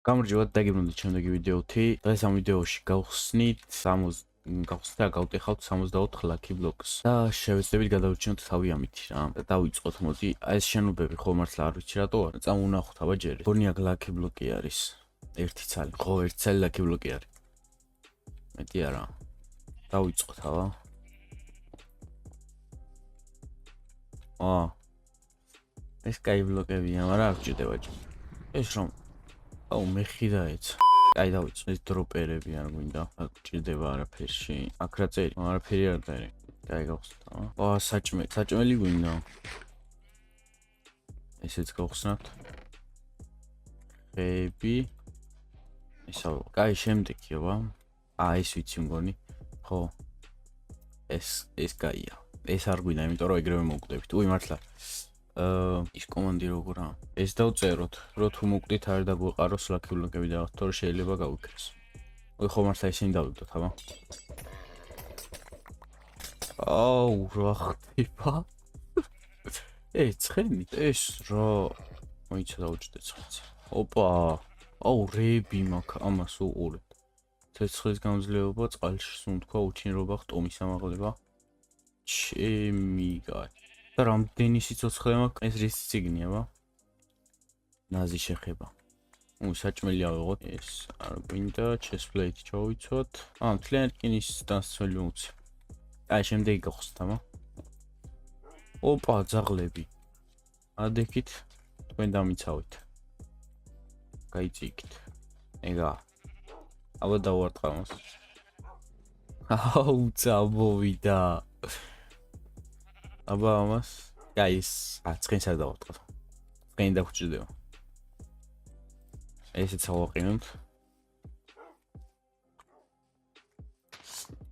გამარჯობათ, დაგიბრუნდით შემდეგი ვიდეოთი. დღეს ამ ვიდეოში გავხსნით 64 ლაკი ბლოკს და შევეცდებით გადავარჩინოთ თავი ამით რა. დავიწყოთ, მოდი. ეს შენობები ხო მართლა არ ვიცი რატო არა. წამოვნახოთ აბა ჯერე. გონია ლაკი ბლოკი არის. ერთი ცალი. ხო, ერთი ცალი ლაკი ბლოკი არის. მეტი არა. დავიწყოთ აბა. ეს კაი ბლოკებია, მაგრამ არ გჭირდება ჯერ. ეს რომ აუ მეხი დაეცა. კაი დავიწყე ეს დროპერები არ გვინდა. არ გჭირდება არაფერში. აქ რა წერი? არაფერი არ დარი. კაი გავხსნა. საჭმელი გვინდა. ესეც გავხსნათ. ხეები. ისავ. კაი შემდეგი აბა. ეს ვიცი მგონი. ხო. ეს კაია. ეს არ გვინდა, იმიტომ რომ ეგრევე მოვკვდებით. უი მართლა. ის კომანდი როგორა? ეს დავწეროთ, რომ თუ მოკვდით არ დაგვეყაროს ლაკი ბლოკები და თორე შეიძლება გავიქრეს. უი ხო მართლა ისინი დავიგდოთ, აბა. აუ, რა ხდება? ცხენი, ეს რა? მოიცა დავუჭდეთ ცხენს. ოპა, აუ, რეები მაქვს, ამას უყურეთ. ცეცხლის გამძლეობა, წყალში სუნთქვა, უჩინრობა, ხტომის ამაღლება. ჩემი კაი. და რამდენი სიცოცხლე მაქვს? ეს რის ციგნია, აბა? ნაზი შეხება. საჭმელი ავიღოთ. ეს არ გვინდა, chestplate ჩავიცოთ. მთლიანი რკინის დასწრელი მოვცი. შემდეგი გავხსნით, აბა. ოპა, ძაღლები. ადექით, თქვენ დამიცავით. გაიწიგით. ეგა. აბა დავარტყა მას. აუ, წამოვიდა. აბა ამას გაის ცხენს არ დავარტყოთ. ცხენი დაგჭირდება. ესეც ავაყინოთ.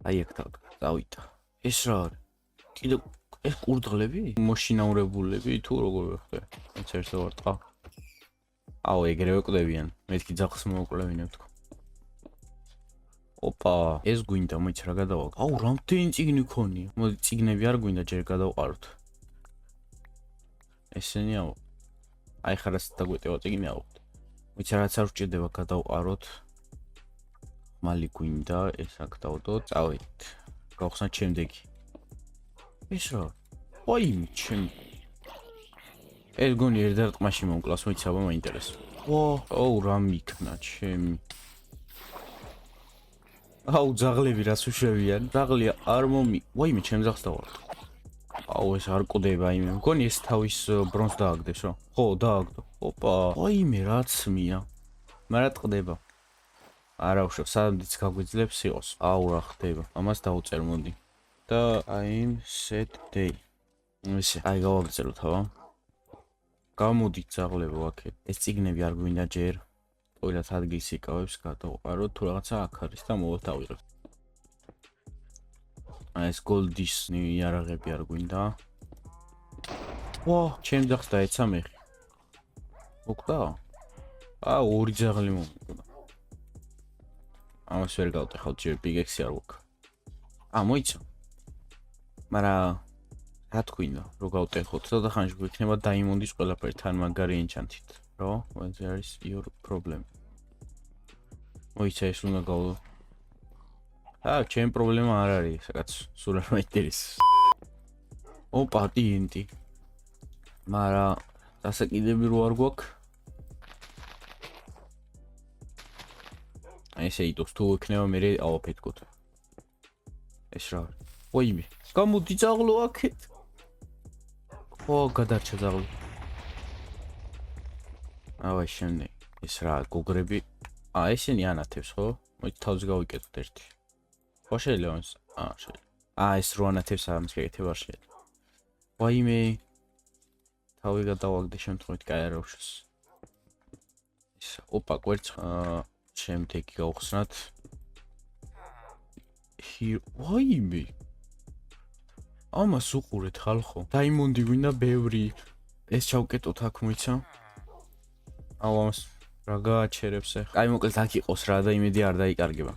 აქ დავიდა. ეს რა არის? კიდე ეს კურდღლები? მოშინაურებულები თუ როგორ ვეხდე? ეს ერთს დავარტყა. აუ, ეგრევე კვდებიან. მეთქი ძაღლს მოვკლევინებ თქო. ოპა, ეს გვინდა, მოიცა რა გადავაკ. აუ, რამდენი წიგნი ქონია? მოდი, წიგნები არ გვინდა, ჯერ გადავყაროთ. ესენი აუ. აი ხარას დაგვეტევა წიგნი აუ. მოიცა რაც არ ვჭირდება გადავყაროთ. მალი გვინდა, ეს აქ დავდოთ. წავედით. გავხსნათ შემდეგი. ეს რა? ოიმ, ჩემ. ეს გონი ერთდარტყმაში მომკლავს, მოიცა აბა მაინტერესებს. აუ, რა მიქნა ჩემი. აუ, ძაღლები რას უშვებიან? ძაღლი არ მომი. ვაიმე, ჩემ ძაღლს დავარტყა. აუ, ეს არ კვდება იმე. მგონი ეს თავის ბრონს დააგდეს რა. ხო, დააგდო. ოპა, ვაიმე, რაც მია. მაგრამ ტყდება. არა უშვებ, სადაც გაგვიძლებს იყოს. აუ, რა ხდება? ამას დავუწერ მოდი. და I'm set day. ესე, აი გავაგრძელოთ, აბა. გამოდით ძაღლებო აქეთ. ეს წიგნები არ გვინდა ჯერ. ოილათ ადგილს იკავებს, გადავყაროთ, თუ რაღაცა აქ არის და მოვავიღებ. ეს გოლდის იარაღები არ გვინდა. ჩემ ძაღლს დაეცა მეხი. მოკვდა? ორი ძაღლი მომკვდა. ამას ვერ გავტეხავთ, ჯერ პიგექსი არ გვაქვს. მოიცა. მაგრამ რა თქვინდა, რომ გავტეხოთ, ცოტა ხანში გვექნება დაიმონდის ყველაფერი თან მაგარი ენჩანთით. რა? ეს არის your problem. მოიცა ეს უნდა გავდო. ჩემ პრობლემა არ არის, საკაც სულ არ მაინტერესებს. ოპა, TNT. მაგრამ დასაკიდები რო არ გვაქვს. ესე იტოს თუ ექნება მე ავაფეთქოთ. ეს რა არის? ვაიმე, გამოდი ძაღლო აქეთ. გადარჩა ძაღლი. ავაი შემდეგ. ეს რა გოგრები? ესენი ანათებს ხო? მოიცა თავზე გავიკეთოთ ერთი. ხო შეიძლება ეს? შეიძლება. ეს რო ანათებს ამის გეკეთება არ შეიძლება. ვაიმე. თავი გადავაგდე შემთხვევით კაი არ უშოს. ეს ოპა კვერცხ შემდეგი გავხსნათ. ვაიმე. ამას უყურეთ ხალხო. დაიმონდი გვინდა ბევრი. ეს ჩავკეტოთ აქ მოიცა. ამას რა გააჩერებს ახლა? კაი მოკლედ აქ იყოს რა და იმედია არ დაიკარგება.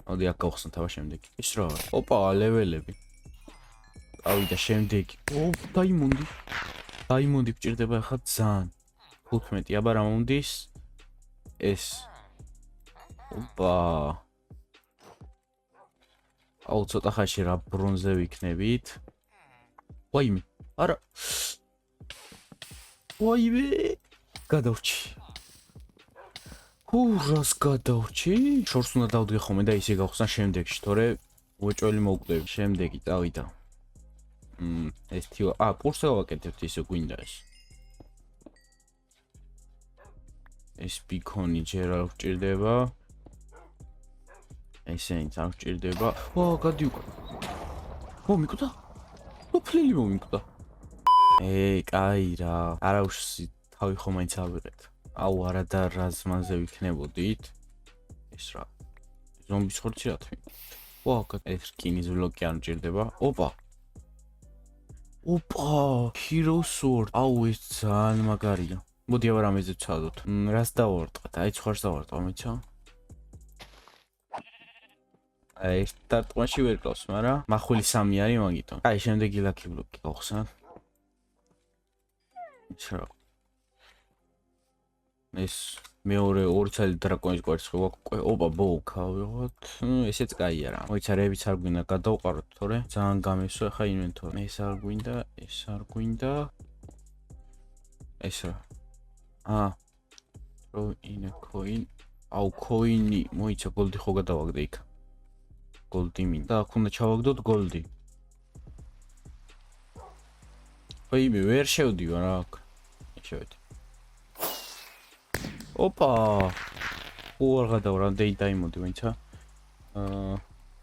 მოდი აქ გავხსნათ აბა შემდეგი. ის რა არის? ოპა, ლეველები. ავიდა შემდეგი. დაიმონდი. დაიმონდი გჭირდება ახლა ძალიან. 15, აბა რა მომდის? ეს ოპა. აუ ცოტა ხანში რა ბრონზე ვიქნებით. ვაიმე. არა. ვაიმე. გადავრჩი. რას გადავრჩი? შორს უნდა დავდგე ხოლმე და ისე გავხსნა შემდეგში, თორე უეჭველი მოვკვდები. შემდეგი წავიდა. ეს თიო, კურსზე ვაკეთებთ ისე გვინდა ეს. ეს ბიკონი ჯერ არ ვჭირდება. ესენიც არ ვჭირდება. გადი უკვე. მიკვდა? ფლილი მომიკვდა. კაი რა. არა უშ თავი ხომ მაინც ავიღეთ. აუ არა და რა ზმანზე ვიქნებოდით. ეს რა. ზომბის ხორცი რა თვი. ეს რკინის ბლოკი არ მჭირდება. ოპა, hero sword. აუ ეს ძალიან მაგარია. მოდი ავარ ამაზე ვცადოთ. რას დავარტყათ? აი ცხვარს დავარტყა, მეცა. ეს დარტყმაში ვერ გავს, მაგრამ მახვილი 3 არის მაგიტომ. აი შემდეგი ლაკი ბლოკი გავხსნათ. ჩაო. ეს მეორე 2 წელი დრაკონის კვერცხი ვაკვე. ბოუქა ვიღოთ. ესეც კაია რა. მოიცა რებიც არ გვინდა გადავყაროთ, თორე ძალიან გამესვა ხა ინვენტორი. ეს არ გვინდა, ეს არ გვინდა. ეს რა. throw in a coin. აუ coin-ი, მოიცა goldi ხო გადავაგდე იქ. goldi მინდა. აქ უნდა ჩავაგდოთ goldi. ვაიმე, ვერ შევდივარ აქ. შევედი. ოპა. არ გადავრ, რამდენი დაიმოდი, ვინცა?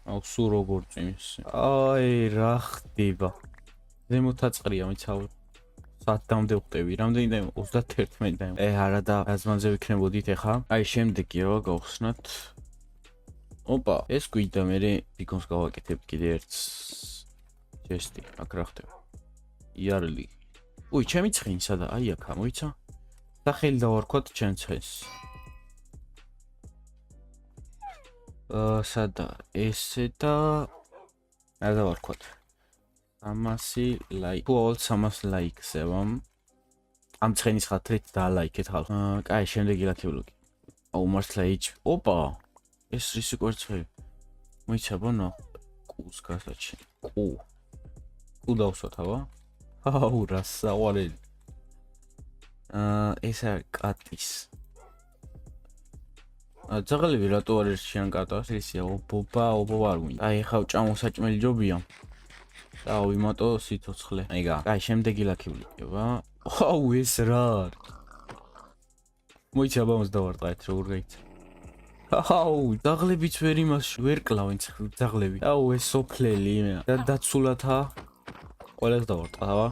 აუ სულ როგორ წვიმს. აი, რა ხდება? ზემოთ აწყრია, მიცავ. საათამდე ვხტები. რამდენი დაიმო? 31 დაიმო. არა და რაზმანზე ვიქნებოდით ახლა? აი, შემდეგი რა გავხსნათ? ოპა, ეს გვიდა მე ბიკონს გავაკეთებ კიდე ერთს. ჩესტი, აქ რა ხდება? იარლი. ჩემი ცხენი სადა? აი აქ, მოიცა? სახელი დავარქვათ ჩემ ცხენს. სადა? ესე და რა დავარქვათ? 300 ლაიქ. ყოველ 300 ლაიქზე ვამ. ამ ცხენის ხათრით დალაიქეთ ხალხო. კაი, შემდეგი ლაკი ბლოკი. აუ მართლა HP. ოპა. ეს რისი კვერცხი? მოიცა ბონა? კუს გასაჩი. კუ დავსვათ აბა. აუ რა საყვარელი. ეს არის კატის. ძაღლები რატო არ ერჩიან კატას? ისია ობობა არ გვინდა. აი ხა ჭამოსაჭმელი ჯობია. და ვიმატო სიცოცხლე. აიგა. აი შემდეგი ლაკი ბლოკება. აუ ეს რა არის? მოიცა ბამს დავარტყეთ როგორ გაიცა. აუ ძაღლებიც ვერ იმას ვერ კლავენ ძაღლები. აუ ეს სოფლელი და დაცულათა ყველას დავარტყა აბა.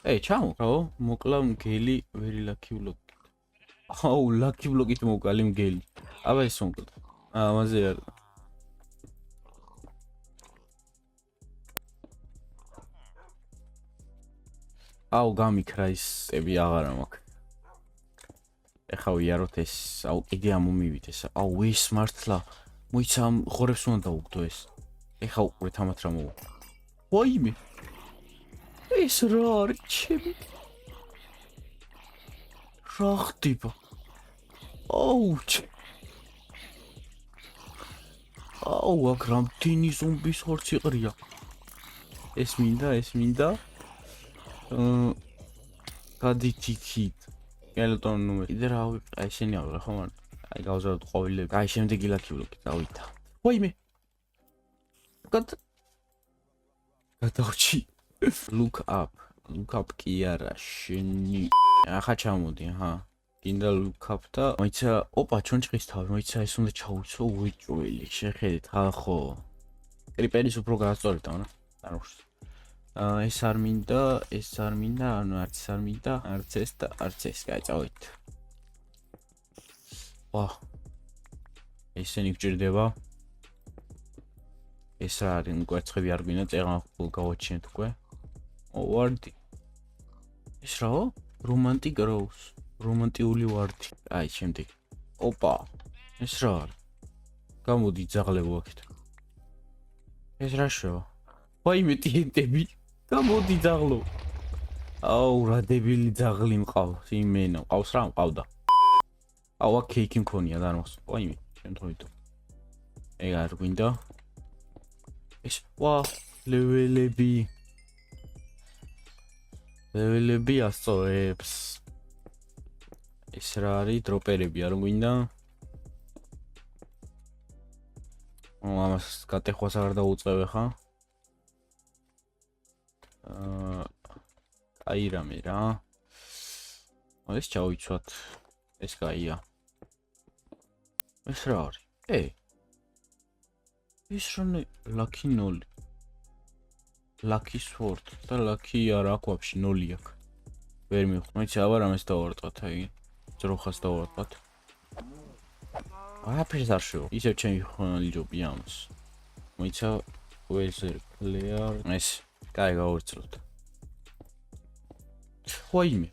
ჩამო რაო მოკლა მგელი ვერი ლაკი ბლოკი. აუ ლაკი ბლოკით მოკალი მგელი. აბა ეს მომკლდა. ამაზე არ. აუ გამიქრა ის ტები აღარა მაქვს. ეხა ვიაროთ ეს. აუ კიდე ამომივით ეს. აუ ეს მართლა მოიცა ამ ხორებს უნდა დავუგდო ეს. ეხა უყურეთ ამათ რა მოვა. ვაიმე. ეს რა არის ჩემი? რა ხდება? აუ აქ რამდენი ზომბის ხორცი ყრია. ეს მინდა. გადითიქით. სკელეტონ ნუმერი. კიდე რა ვიყრა ესენი აღარ ხო მან. აი გავზარდ ყვავილები. აი შემდეგი ლაკი ბლოკი დავითა. ვაიმე. გადავრჩი. Look up კი არა შენი. ახლა ჩამოდი, გინდა look up და მოიცა, ოპა ჩონჩხის თავი, მოიცა ეს უნდა ჩაუცო უეჭველი. შეხედეთ, ხო. კრიპერის უფრო გასწორებდა, ანუ. ეს არ მინდა, ანუ არც არ მინდა, არც ეს და არც ეს, გაიწავით. ესენი გჭირდება. ეს არის კვერცხები არ გვინდა, წეღან გავაჩინეთ უკვე. ვარდი. ეს რა? რომანტიკ როუს. რომანტიული ვარდი. აი, შემდეგ. ოპა. ეს რა არის? გამოდი ძაღლებო აქეთ. ეს რა შევა? ვაიმე ტიენტები. გამოდი ძაღლო. აუ, რა დებილი ძაღლი მყავს. იმენა, მყავს რა მყავდა. აუ, აქ კეიკი მქონია და ნოს. ვაიმე. შემთხვევით. ეგ არ გვინდა. ეს ვა ლეველები. ლეველები ასწორებს. ეს რა არის დროპერები არ გვინდა. ამას გატეხვას არ დაუწევ ხა. აი რამე რა. ეს ჩავიცვათ. ეს კაია. ეს რა არის? ეს რანე lucky 0. lucky sword და lucky არ აქვს ვაფშე 0 აქვს. ვერ მივხვდი. მეც აბა რამეს დავარტყათ აი. ძროხას დავარტყათ. აფერს არ შევა. ისევ ჩემი ხონალი ჯობია ამას. მოიცა where's player. ეს კაი გავურცლოთ. ვაიმე.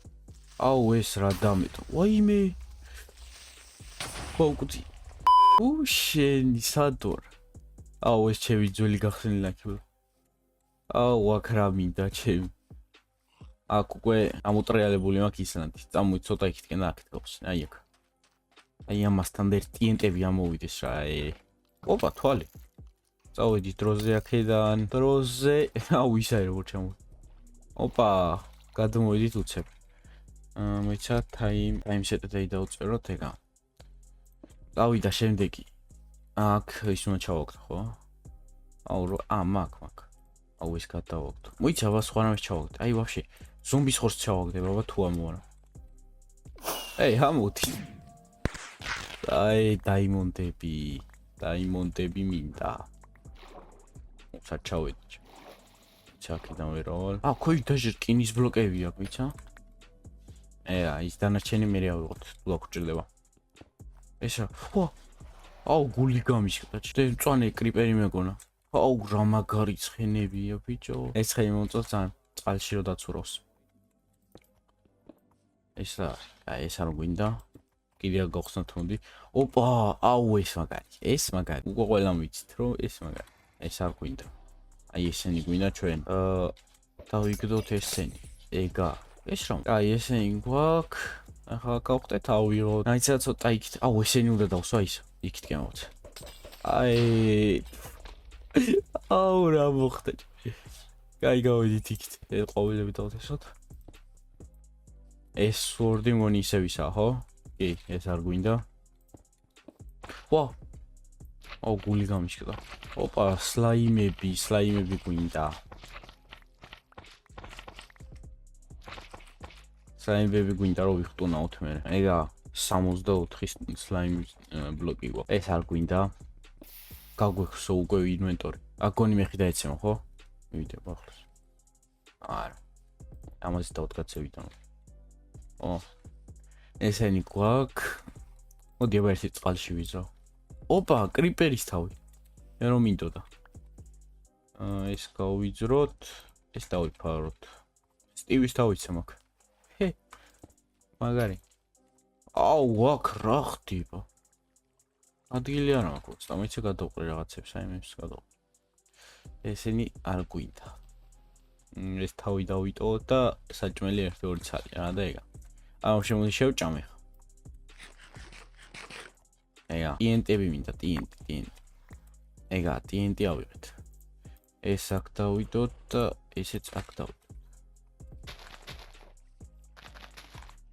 აუ ეს რა დამეტო. ვაიმე. კოუკუცი. უშენი სადორ. აუ ეს ჩემი ძველი გახსნილი ნაკიბლა. აუ აქ რა მინდა ჩემი. აქ უკვე ამოტრიალებული მაქვს ისლანდი. წამოვით ცოტა იქითკენ აქეთ გავხსნი. აი აქ. აი ამასთან ერთ ტიენტები ამოვიდეს რა. ოპა თვალი. წავედი დროზე აქედან. დროზე. აუ ისაა როგორ ჩამოვიდი. ოპა გადმოვიდით უცებ. მოიცა time set-ი დავწეროთ ეგა. დავიდა შემდეგი. აქ ის უნდა ჩავაგდო ხო? აუ მაგ. აუ ეს გადავაგდო. მოიცა აბა სხვა რამეს ჩავაგდე. აი ვაფშე ზომბის ხორცს ჩავაგდებ აბა თუ ამოარა. ამოდი. აი დაიმონდები მინდა. ჩავედი. ჩაკიდან ვერავარ. ქოი დაჟერ რკინის ბლოკები აქვს ვიცა? ის დანარჩენი მე ავიღოთ. ბლოკ ჭირდება. ეს რა? აუ გული გამიშკდა. მწვანე კრიპერი მეგონა. აუ რა მაგარი ცხენებია ბიჭო. ეს ხე მომწონს ძალიან წყალში რო დაცურავს. ეს არ გვინდა. კიდე გახსნათ მოდი. ოპა, აუ ეს მაგარი. უკვე ყველამ ვიცით რომ ეს მაგარი. ეს არ გვინდა. აი ესენი გვინდა ჩვენ. დავიგდოთ ესენი. ეგა. ეს რა? აი ესენი გვაქვს. ახლა გავხდეთ ავიღოთ. აიცა ცოტა იქით. აუ ესენი უნდა დავსვა ის. იქით გემოთ. აუ რა მოხდა. კაი გავიდით იქით. ყვავილები დავთესოთ. ეს სვორდი მგონი ისევ ისაა, ხო? კი, ეს არ გვინდა. აუ გული გამიშკდა. ოპა, სლაიმები გვინდა. სლაიმები გვინდა რომ ვიხტუნაოთ მე. ეგა 64 სლაიმის ბლოკი გვაქვს. ეს არ გვინდა. გაგვეხსო უკვე ინვენტორი. აგონი მეხი დაეცემო, ხო? მივიდებ ახლა. არა. ამას დავდგაცევიდან. ესენი გვაქვს. მოდი აბა ერთი წყალში ვიზრაო. ოპა, კრიპერის თავი. მე რომ მინდოდა. ეს გავიძროთ, ეს დავიფაროთ. სტივის თავიც მაქვს. მაგარი. აუ, აქ რა ხდება? ადგილი არ მაქვს, დამეცე გადავყრი რაღაცებს, იმებს გადავყრი. ესენი არ გვინდა. ეს თავი დავიტოვოთ და საჭმელი 1-2 ცალი რა და ეგა. შემოდი შევჭამე. ეგა, TNT-ები მინდა, TNT. ეგა, TNT ავიღეთ. ეს აქ დავიტოვოთ და ესეც აქ დავიტოვოთ.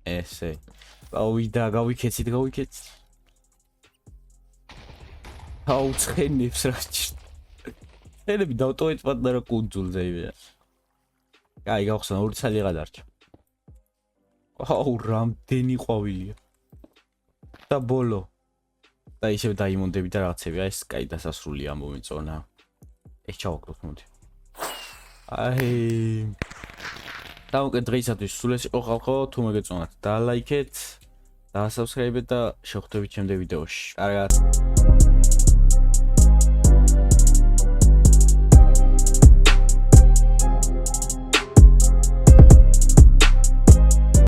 ესე. გავიქეცით. აუ ცხენებს რა ჭირდა. ცხენები დავტოვეთ პატარა კუნძულზე იმეა. კაი, გავხსნა 2 ცალი გადარჩა. აუ რამდენი ყვავილია. და ბოლო. და ისევ დაიმონდები და რაღაცები. ეს კაი დასასრულია მომეწონა. ეს ჩავაგდოთ მოდი. დავუკეთ დღეისათვის სულ ეს იყო ხალხო, თუ მოგეწონათ დალაიქეთ, დაასაბსკრაიბეთ და შევხვდებით შემდეგ ვიდეოში. კარგად.